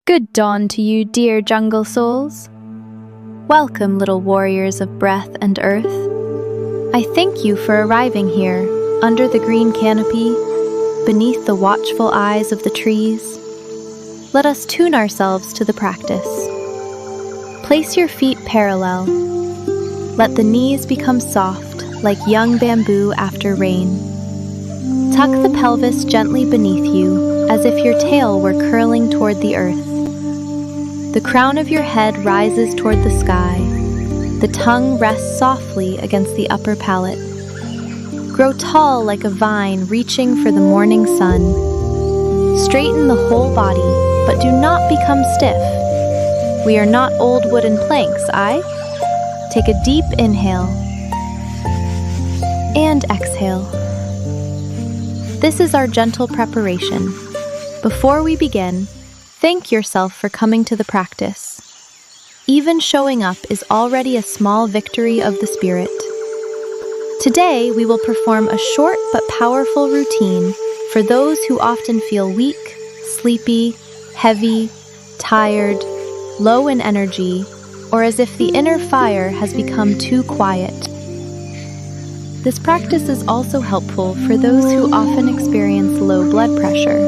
Good dawn to you, dear jungle souls. Welcome, little warriors of breath and earth. I thank you for arriving here, under the green canopy, beneath the watchful eyes of the trees. Let us tune ourselves to the practice. Place your feet parallel. Let the knees become soft, like young bamboo after rain. Tuck the pelvis gently beneath you, as if your tail were curling toward the earth. The crown of your head rises toward the sky. The tongue rests softly against the upper palate. Grow tall like a vine reaching for the morning sun. Straighten the whole body, but do not become stiff. We are not old wooden planks, aye? Take a deep inhale and exhale. This is our gentle preparation. Before we begin, thank yourself for coming to the practice. Even showing up is already a small victory of the spirit. Today, we will perform a short but powerful routine for those who often feel weak, sleepy, heavy, tired, low in energy, or as if the inner fire has become too quiet. This practice is also helpful for those who often experience low blood pressure.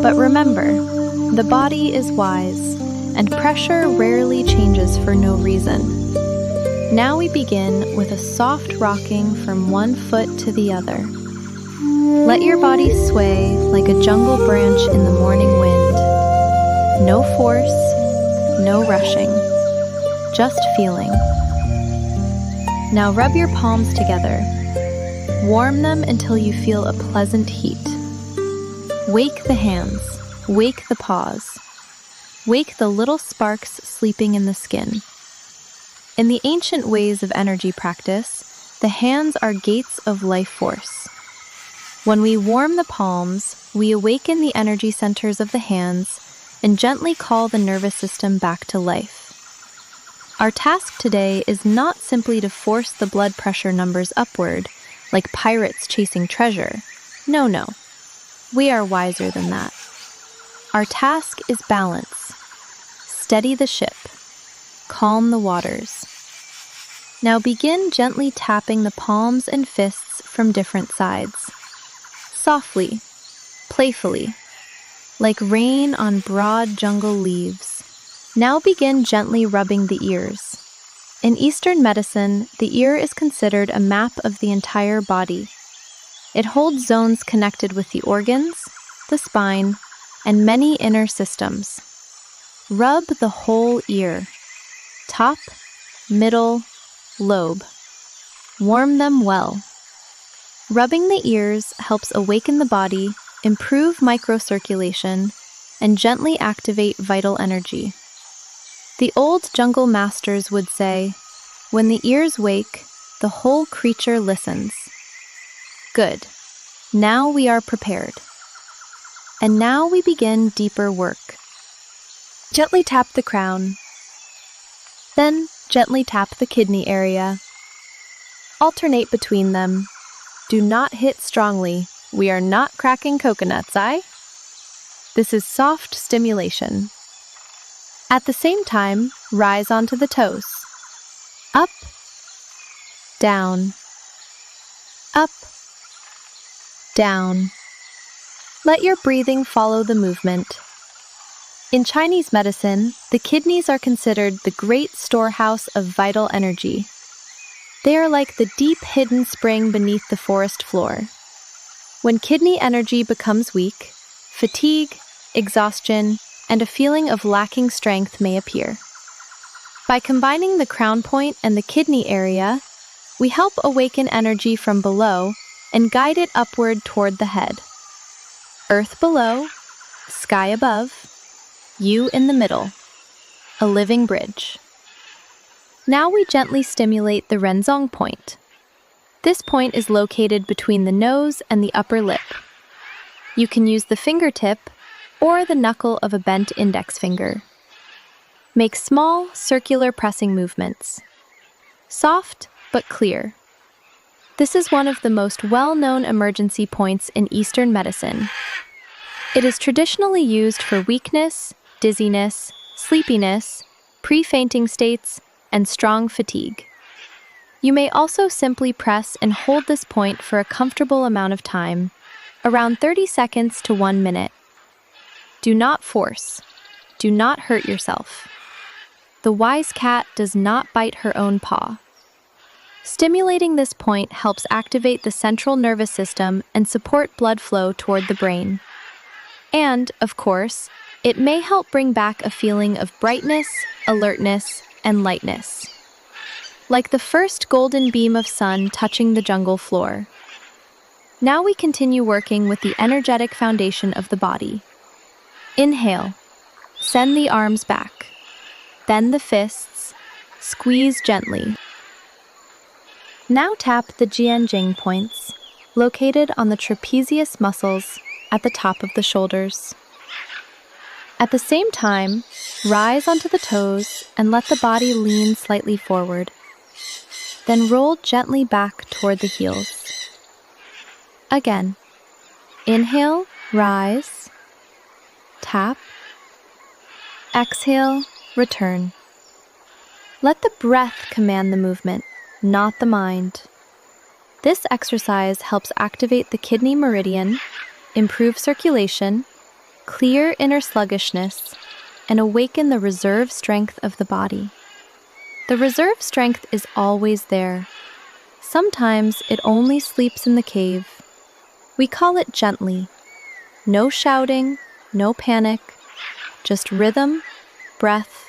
But remember, the body is wise, and pressure rarely changes for no reason. Now we begin with a soft rocking from one foot to the other. Let your body sway like a jungle branch in the morning wind. No force, no rushing, just feeling. Now rub your palms together. Warm them until you feel a pleasant heat. Wake the hands. Wake the paws. Wake the little sparks sleeping in the skin. In the ancient ways of energy practice, the hands are gates of life force. When we warm the palms, we awaken the energy centers of the hands and gently call the nervous system back to life. Our task today is not simply to force the blood pressure numbers upward, like pirates chasing treasure. No. We are wiser than that. Our task is balance. Steady the ship. Calm the waters. Now begin gently tapping the palms and fists from different sides. Softly, playfully, like rain on broad jungle leaves. Now begin gently rubbing the ears. In Eastern medicine, the ear is considered a map of the entire body. It holds zones connected with the organs, the spine, and many inner systems. Rub the whole ear, top, middle, lobe. Warm them well. Rubbing the ears helps awaken the body, improve microcirculation, and gently activate vital energy. The old jungle masters would say, "When the ears wake, the whole creature listens." Good. Now we are prepared. And now we begin deeper work. Gently tap the crown. Then gently tap the kidney area. Alternate between them. Do not hit strongly. We are not cracking coconuts, aye? This is soft stimulation. At the same time, rise onto the toes. Up, down, up, down. Let your breathing follow the movement. In Chinese medicine, the kidneys are considered the great storehouse of vital energy. They are like the deep hidden spring beneath the forest floor. When kidney energy becomes weak, fatigue, exhaustion, and a feeling of lacking strength may appear. By combining the crown point and the kidney area, we help awaken energy from below and guide it upward toward the head. Earth below, sky above, you in the middle, a living bridge. Now we gently stimulate the Renzong point. This point is located between the nose and the upper lip. You can use the fingertip or the knuckle of a bent index finger. Make small, circular pressing movements. Soft but clear. This is one of the most well-known emergency points in Eastern medicine. It is traditionally used for weakness, dizziness, sleepiness, pre-fainting states, and strong fatigue. You may also simply press and hold this point for a comfortable amount of time, around 30 seconds to 1 minute. Do not force. Do not hurt yourself. The wise cat does not bite her own paw. Stimulating this point helps activate the central nervous system and support blood flow toward the brain. And, of course, it may help bring back a feeling of brightness, alertness, and lightness. Like the first golden beam of sun touching the jungle floor. Now we continue working with the energetic foundation of the body. Inhale. Send the arms back. Then the fists. Squeeze gently. Now tap the jianjing points, located on the trapezius muscles at the top of the shoulders. At the same time, rise onto the toes and let the body lean slightly forward. Then roll gently back toward the heels. Again. Inhale, rise. Tap. Exhale, return. Let the breath command the movement, not the mind. This exercise helps activate the kidney meridian, improve circulation, clear inner sluggishness, and awaken the reserve strength of the body. The reserve strength is always there. Sometimes it only sleeps in the cave. We call it gently. No shouting, no panic, just rhythm, breath,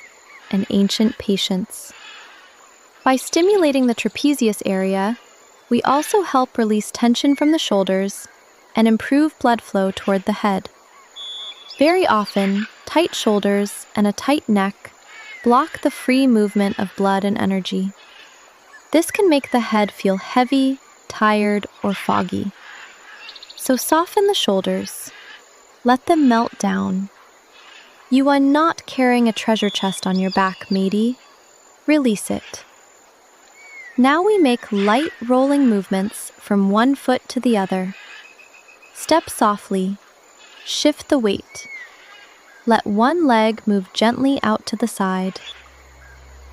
and ancient patience. By stimulating the trapezius area, we also help release tension from the shoulders and improve blood flow toward the head. Very often, tight shoulders and a tight neck block the free movement of blood and energy. This can make the head feel heavy, tired, or foggy. So soften the shoulders. Let them melt down. You are not carrying a treasure chest on your back, matey. Release it. Now we make light rolling movements from one foot to the other. Step softly. Shift the weight. Let one leg move gently out to the side.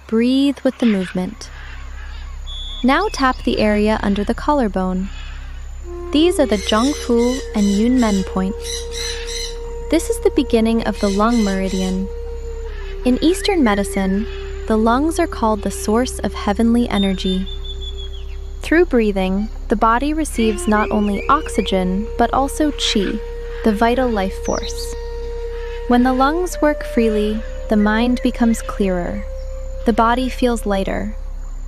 Breathe with the movement. Now tap the area under the collarbone. These are the Zhongfu and Yunmen points. This is the beginning of the lung meridian. In Eastern medicine, the lungs are called the source of heavenly energy. Through breathing, the body receives not only oxygen, but also qi, the vital life force. When the lungs work freely, the mind becomes clearer, the body feels lighter,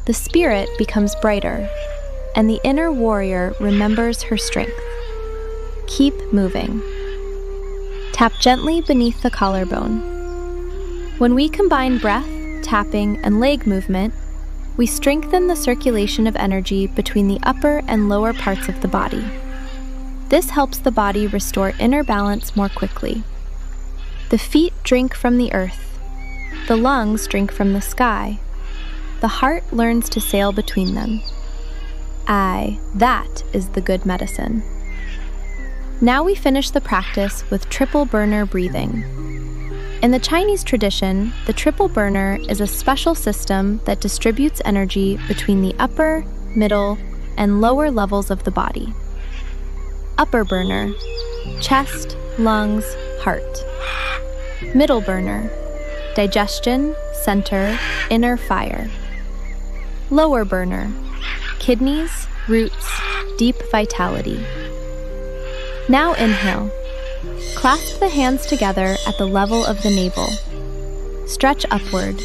the spirit becomes brighter, and the inner warrior remembers her strength. Keep moving. Tap gently beneath the collarbone. When we combine breath, tapping, and leg movement, we strengthen the circulation of energy between the upper and lower parts of the body. This helps the body restore inner balance more quickly. The feet drink from the earth. The lungs drink from the sky. The heart learns to sail between them. That is the good medicine. Now we finish the practice with triple burner breathing. In the Chinese tradition, the triple burner is a special system that distributes energy between the upper, middle, and lower levels of the body. Upper burner, chest, lungs, heart. Middle burner, digestion, center, inner fire. Lower burner, kidneys, roots, deep vitality. Now inhale. Clasp the hands together at the level of the navel. Stretch upward.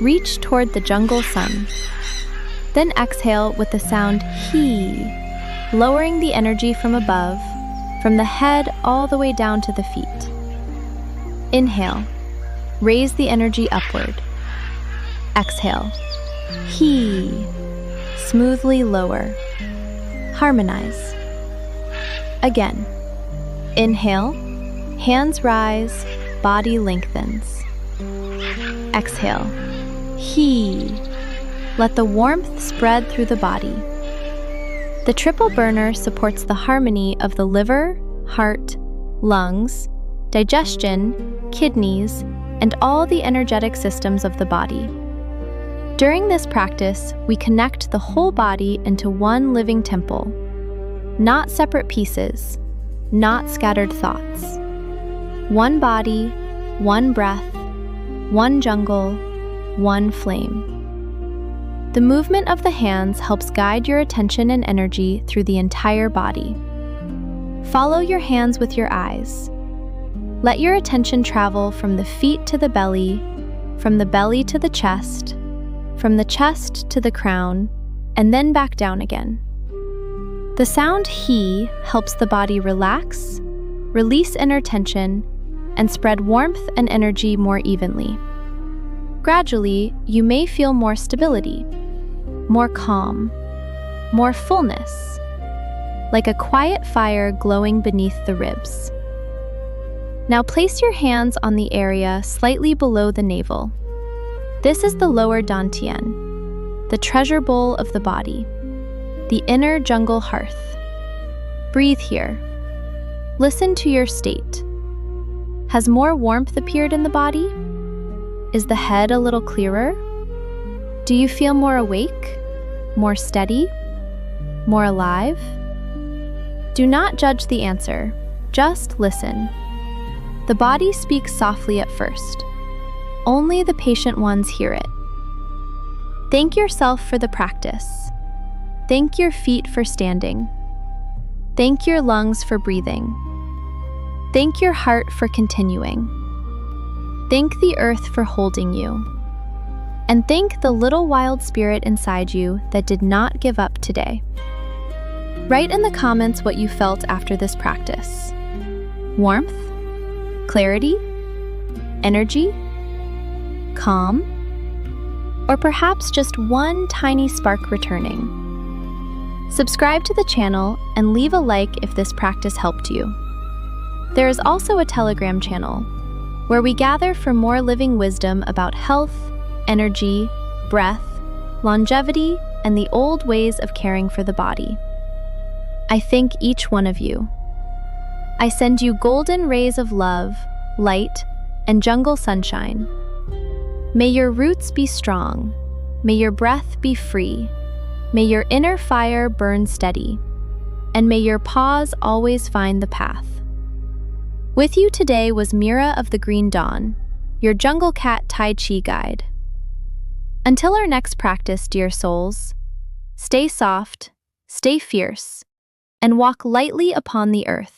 Reach toward the jungle sun. Then exhale with the sound he, lowering the energy from above, from the head all the way down to the feet. Inhale. Raise the energy upward. Exhale. He. Smoothly lower. Harmonize. Again. Inhale. Hands rise. Body lengthens. Exhale. He. Let the warmth spread through the body. The triple burner supports the harmony of the liver, heart, lungs, digestion, kidneys, and all the energetic systems of the body. During this practice, we connect the whole body into one living temple, not separate pieces, not scattered thoughts. One body, one breath, one jungle, one flame. The movement of the hands helps guide your attention and energy through the entire body. Follow your hands with your eyes. Let your attention travel from the feet to the belly, from the belly to the chest, from the chest to the crown, and then back down again. The sound he helps the body relax, release inner tension, and spread warmth and energy more evenly. Gradually, you may feel more stability, more calm, more fullness, like a quiet fire glowing beneath the ribs. Now place your hands on the area slightly below the navel. This is the lower dantian, the treasure bowl of the body, the inner jungle hearth. Breathe here. Listen to your state. Has more warmth appeared in the body? Is the head a little clearer? Do you feel more awake, more steady, more alive? Do not judge the answer, just listen. The body speaks softly at first. Only the patient ones hear it. Thank yourself for the practice. Thank your feet for standing. Thank your lungs for breathing. Thank your heart for continuing. Thank the earth for holding you. And thank the little wild spirit inside you that did not give up today. Write in the comments what you felt after this practice. Warmth? Clarity? Energy? Calm? Or perhaps just one tiny spark returning? Subscribe to the channel and leave a like if this practice helped you. There is also a Telegram channel where we gather for more living wisdom about health, energy, breath, longevity, and the old ways of caring for the body. I thank each one of you. I send you golden rays of love, light, and jungle sunshine. May your roots be strong. May your breath be free. May your inner fire burn steady. And may your paws always find the path. With you today was Mira of the Green Dawn, your jungle cat Tai Chi guide. Until our next practice, dear souls, stay soft, stay fierce, and walk lightly upon the earth.